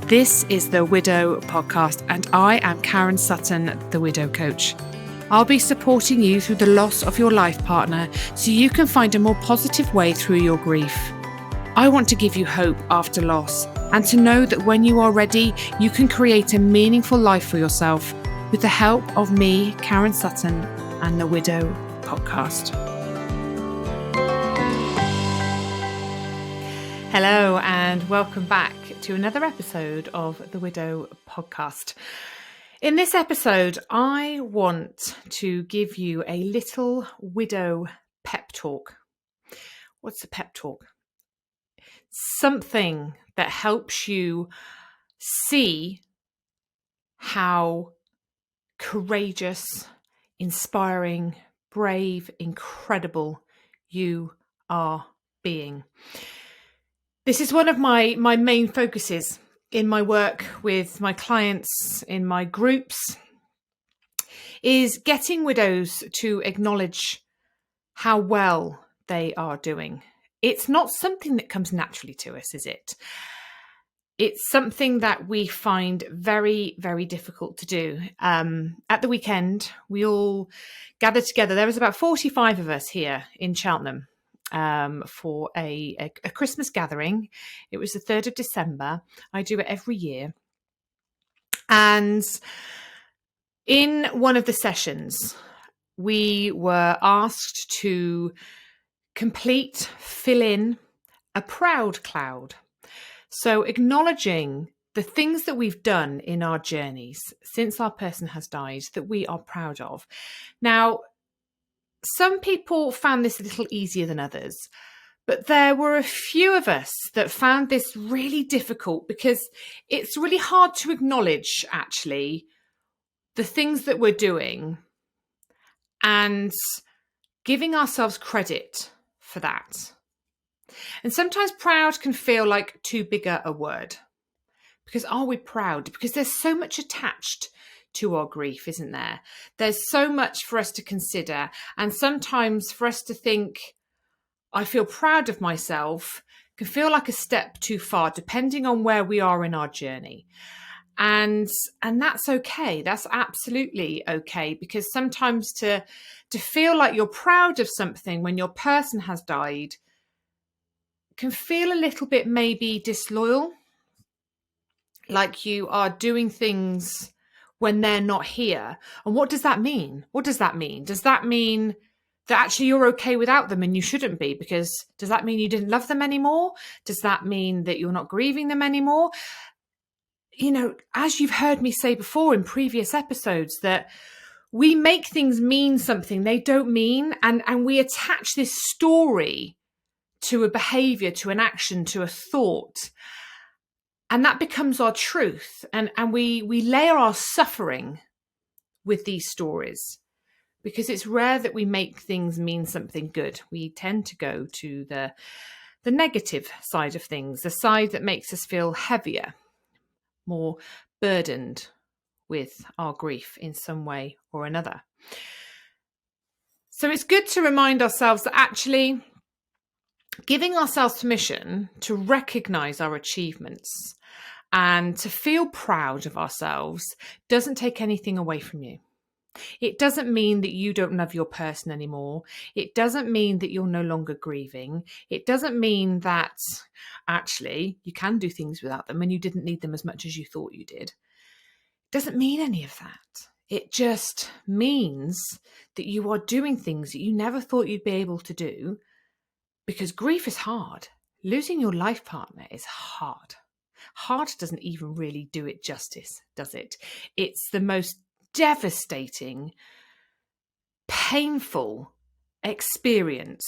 This is the Widow Podcast, and I am Karen Sutton, the Widow Coach. I'll be supporting you through the loss of your life partner so you can find a more positive way through your grief. I want to give you hope after loss and to know that when you are ready, you can create a meaningful life for yourself with the help of me, Karen Sutton, and the Widow Podcast. Hello and welcome back to another episode of the Widow Podcast. In this episode, I want to give you a little widow pep talk. What's a pep talk? Something that helps you see how courageous, inspiring, brave, incredible you are being. This is one of my main focuses in my work with my clients, in my groups, is getting widows to acknowledge how well they are doing. It's not something that comes naturally to us, is it? It's something that we find very, very difficult to do. At the weekend, we all gathered together. There was about 45 of us here in Cheltenham for a Christmas gathering. It was the 3rd of December. I do it every year. And in one of the sessions, we were asked to fill in a proud cloud. So acknowledging the things that we've done in our journeys since our person has died that we are proud of. Now, some people found this a little easier than others, but there were a few of us that found this really difficult because it's really hard to acknowledge actually the things that we're doing and giving ourselves credit for that. And sometimes proud can feel like too big a word. Because are we proud? Because there's so much attached to our grief, isn't there? There's so much for us to consider. And sometimes for us to think, I feel proud of myself, can feel like a step too far, depending on where we are in our journey. And that's okay. That's absolutely okay. Because sometimes to feel like you're proud of something when your person has died can feel a little bit maybe disloyal, like you are doing things when they're not here. And what does that mean? What does that mean? Does that mean that actually you're okay without them and you shouldn't be? Because does that mean you didn't love them anymore? Does that mean that you're not grieving them anymore? You know, as you've heard me say before in previous episodes, that we make things mean something they don't mean, and we attach this story to a behavior, to an action, to a thought. And that becomes our truth. And we layer our suffering with these stories because it's rare that we make things mean something good. We tend to go to the negative side of things, the side that makes us feel heavier, more burdened with our grief in some way or another. So it's good to remind ourselves that actually giving ourselves permission to recognize our achievements and to feel proud of ourselves doesn't take anything away from you. It doesn't mean that you don't love your person anymore. It doesn't mean that you're no longer grieving. It doesn't mean that actually you can do things without them and you didn't need them as much as you thought you did. It doesn't mean any of that. It just means that you are doing things that you never thought you'd be able to do. Because grief is hard. Losing your life partner is hard. Hard doesn't even really do it justice, does it? It's the most devastating, painful experience.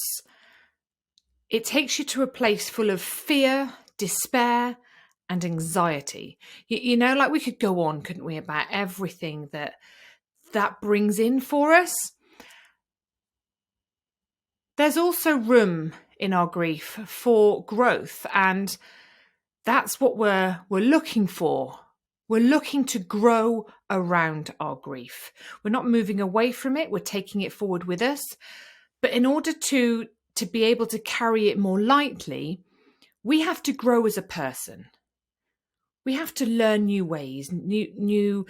It takes you to a place full of fear, despair, and anxiety. You know, like we could go on, couldn't we, about everything that brings in for us. There's also room in our grief for growth, and that's what we're looking for. We're looking to grow around our grief. We're not moving away from it. We're taking it forward with us. But in order to be able to carry it more lightly, we have to grow as a person. We have to learn new ways, new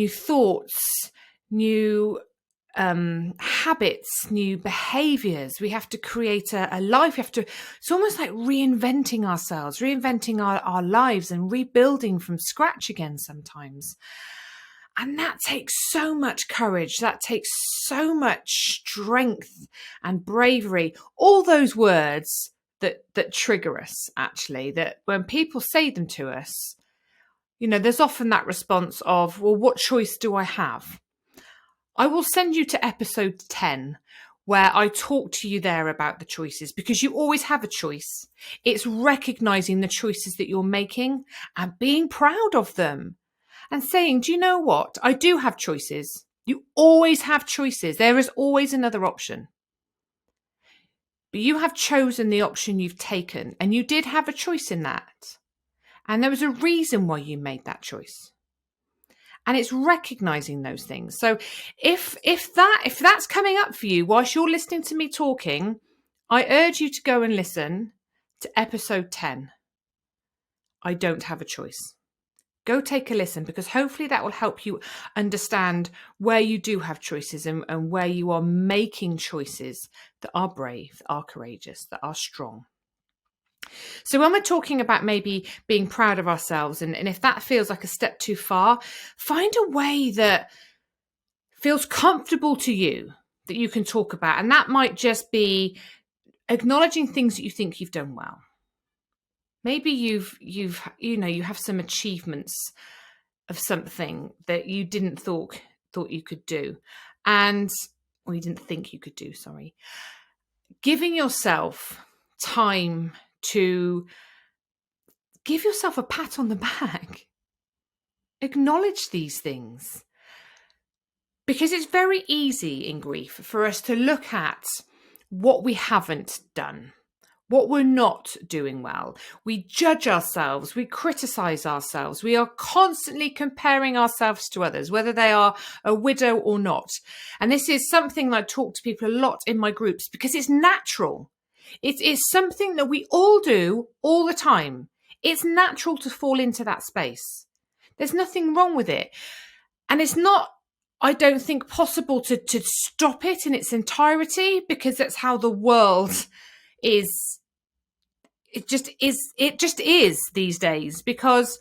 thoughts, new habits, new behaviors. We have to create a life. It's almost like reinventing ourselves, reinventing our lives and rebuilding from scratch again sometimes. And that takes so much courage. That takes so much strength and bravery. All those words that trigger us, actually, that when people say them to us, there's often that response of, well, what choice do I have? I will send you to episode 10, where I talk to you there about the choices, because you always have a choice. It's recognizing the choices that you're making and being proud of them and saying, do you know what? I do have choices. You always have choices. There is always another option. But you have chosen the option you've taken, and you did have a choice in that. And there was a reason why you made that choice. And it's recognizing those things. So if that's coming up for you whilst you're listening to me talking, I urge you to go and listen to episode 10. I don't have a choice. Go take a listen, because hopefully that will help you understand where you do have choices and where you are making choices that are brave, that are courageous, that are strong. So when we're talking about maybe being proud of ourselves, and if that feels like a step too far, find a way that feels comfortable to you that you can talk about. And that might just be acknowledging things that you think you've done well. Maybe you have some achievements of something that you didn't thought you could do, or you didn't think you could do, sorry. Giving yourself time to give yourself a pat on the back. Acknowledge these things. Because it's very easy in grief for us to look at what we haven't done, what we're not doing well. We judge ourselves, we criticize ourselves, we are constantly comparing ourselves to others, whether they are a widow or not. And this is something that I talk to people a lot in my groups, because it's natural. It is something that we all do all the time. It's natural to fall into that space. There's nothing wrong with it. And it's not, I don't think, possible to stop it in its entirety, because that's how the world is. It just is these days, because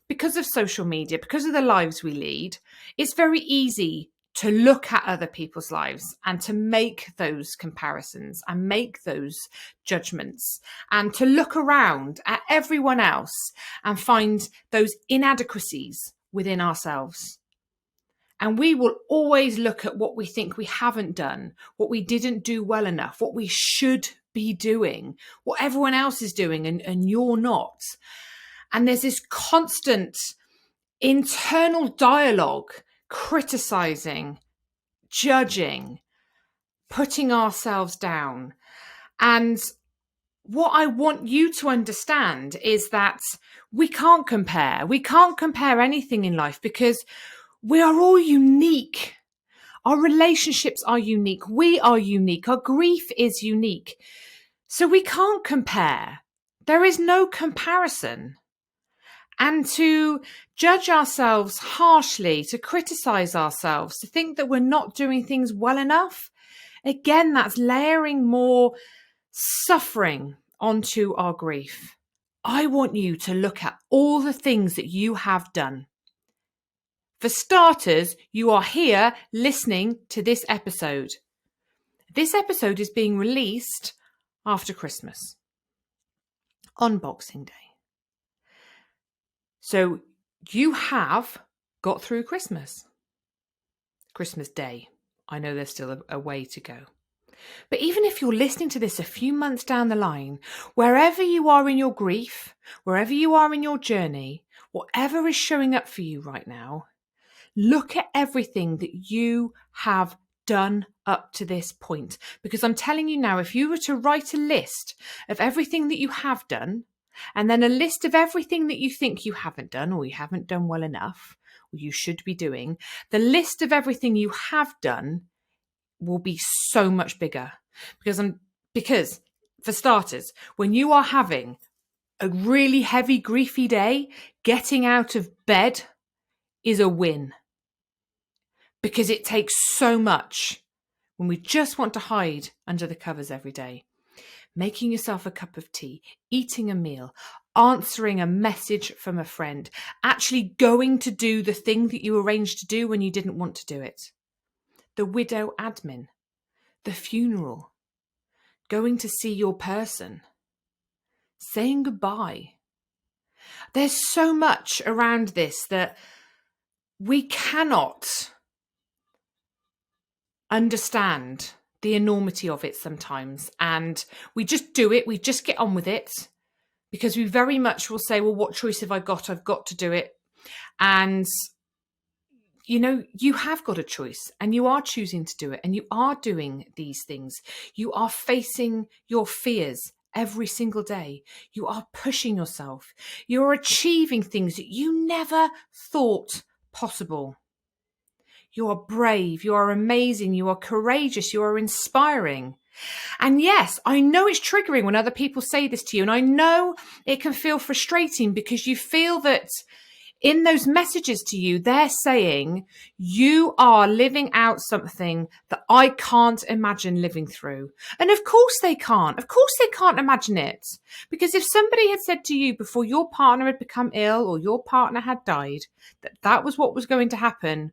of social media, because of the lives we lead. It's very easy to look at other people's lives and to make those comparisons and make those judgments, and to look around at everyone else and find those inadequacies within ourselves. And we will always look at what we think we haven't done, what we didn't do well enough, what we should be doing, what everyone else is doing and you're not. And there's this constant internal dialogue, criticizing, judging, putting ourselves down. And what I want you to understand is that we can't compare. We can't compare anything in life, because we are all unique. Our relationships are unique. We are unique. Our grief is unique. So we can't compare. There is no comparison. And to judge ourselves harshly, to criticize ourselves, to think that we're not doing things well enough, again, that's layering more suffering onto our grief. I want you to look at all the things that you have done. For starters, you are here listening to this episode. This episode is being released after Christmas, on Boxing Day. So you have got through Christmas Day. I know there's still a way to go. But even if you're listening to this a few months down the line, wherever you are in your grief, wherever you are in your journey, whatever is showing up for you right now, look at everything that you have done up to this point. Because I'm telling you now, if you were to write a list of everything that you have done, and then a list of everything that you think you haven't done, or you haven't done well enough, or you should be doing, the list of everything you have done will be so much bigger. Because for starters, when you are having a really heavy, griefy day, getting out of bed is a win. Because it takes so much when we just want to hide under the covers every day. Making yourself a cup of tea, eating a meal, answering a message from a friend, actually going to do the thing that you arranged to do when you didn't want to do it. The widow admin, the funeral, going to see your person, saying goodbye. There's so much around this that we cannot understand the enormity of it sometimes. And we just do it. We just get on with it because we very much will say, well, what choice have I got? I've got to do it. And, you know, you have got a choice and you are choosing to do it and you are doing these things. You are facing your fears every single day. You are pushing yourself. You're achieving things that you never thought possible. You are brave, you are amazing, you are courageous, you are inspiring. And yes, I know it's triggering when other people say this to you. And I know it can feel frustrating because you feel that in those messages to you, they're saying you are living out something that I can't imagine living through. And of course they can't. Of course they can't imagine it. Because if somebody had said to you before your partner had become ill or your partner had died, that that was what was going to happen,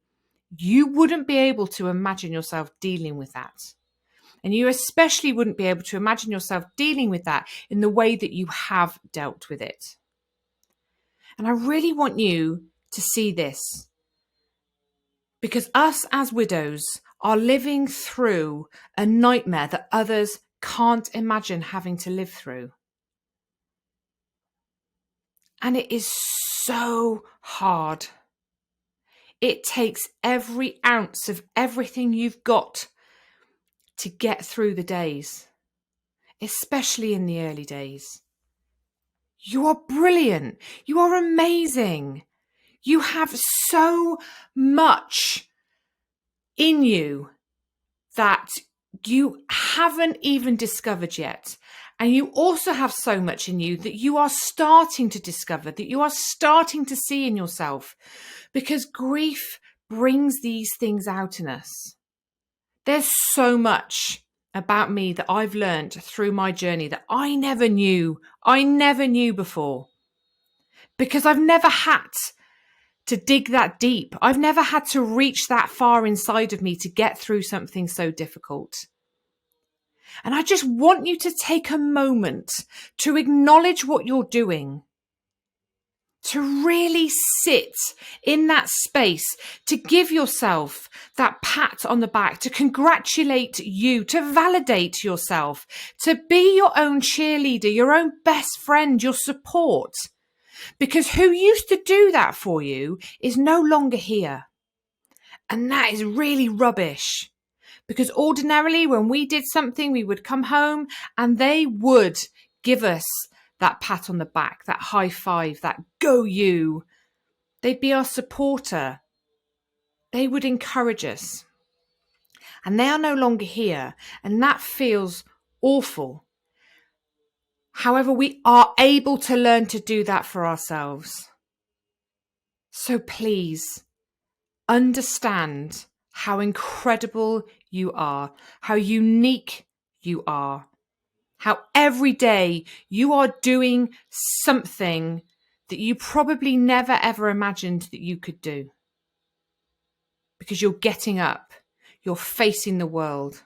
you wouldn't be able to imagine yourself dealing with that. And you especially wouldn't be able to imagine yourself dealing with that in the way that you have dealt with it. And I really want you to see this, because us as widows are living through a nightmare that others can't imagine having to live through. And it is so hard. It takes every ounce of everything you've got to get through the days, especially in the early days. You are brilliant. You are amazing. You have so much in you that you haven't even discovered yet. And you also have so much in you that you are starting to discover, that you are starting to see in yourself, because grief brings these things out in us. There's so much about me that I've learned through my journey that I never knew before, because I've never had to dig that deep. I've never had to reach that far inside of me to get through something so difficult. And I just want you to take a moment to acknowledge what you're doing, to really sit in that space, to give yourself that pat on the back, to congratulate you, to validate yourself, to be your own cheerleader, your own best friend, your support. Because who used to do that for you is no longer here. And that is really rubbish. Because ordinarily when we did something, we would come home and they would give us that pat on the back, that high five, that go you. They'd be our supporter. They would encourage us. And they are no longer here. And that feels awful. However, we are able to learn to do that for ourselves. So please understand how incredible you are, how unique you are, how every day you are doing something that you probably never ever imagined that you could do. Because you're getting up, you're facing the world,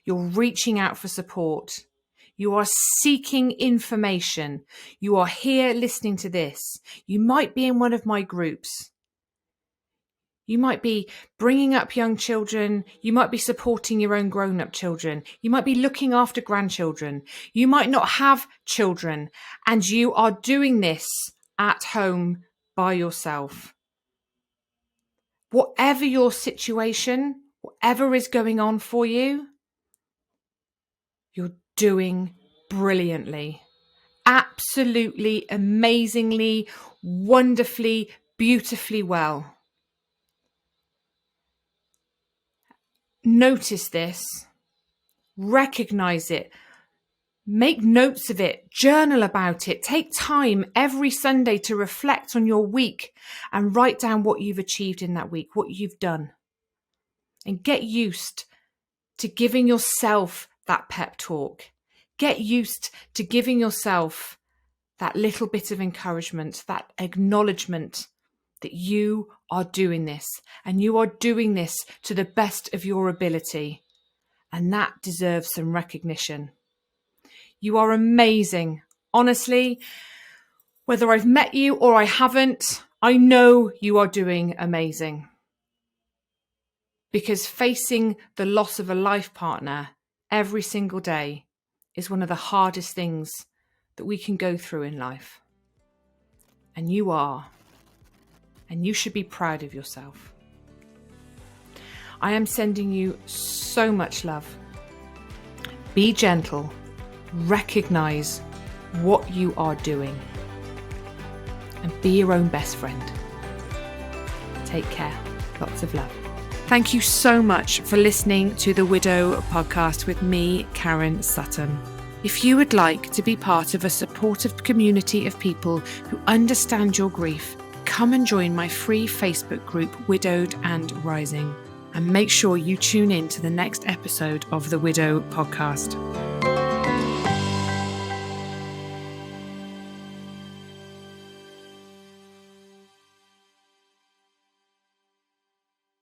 you're reaching out for support, you are seeking information, you are here listening to this. You might be in one of my groups. You might be bringing up young children. You might be supporting your own grown-up children. You might be looking after grandchildren. You might not have children, and you are doing this at home by yourself. Whatever your situation, whatever is going on for you, you're doing brilliantly. Absolutely, amazingly, wonderfully, beautifully well. Notice this, recognize it, Make notes of it, journal about it, take time every Sunday to reflect on your week and write down what you've achieved in that week, what you've done. And get used to giving yourself that pep talk. Get used to giving yourself that little bit of encouragement, that acknowledgement that you are doing this and you are doing this to the best of your ability. And that deserves some recognition. You are amazing. Honestly, whether I've met you or I haven't, I know you are doing amazing. Because facing the loss of a life partner every single day is one of the hardest things that we can go through in life. And you are. And you should be proud of yourself. I am sending you so much love. Be gentle. Recognize what you are doing. And be your own best friend. Take care. Lots of love. Thank you so much for listening to the Widow podcast with me, Karen Sutton. If you would like to be part of a supportive community of people who understand your grief, come and join my free Facebook group, Widowed and Rising. And make sure you tune in to the next episode of the Widow podcast.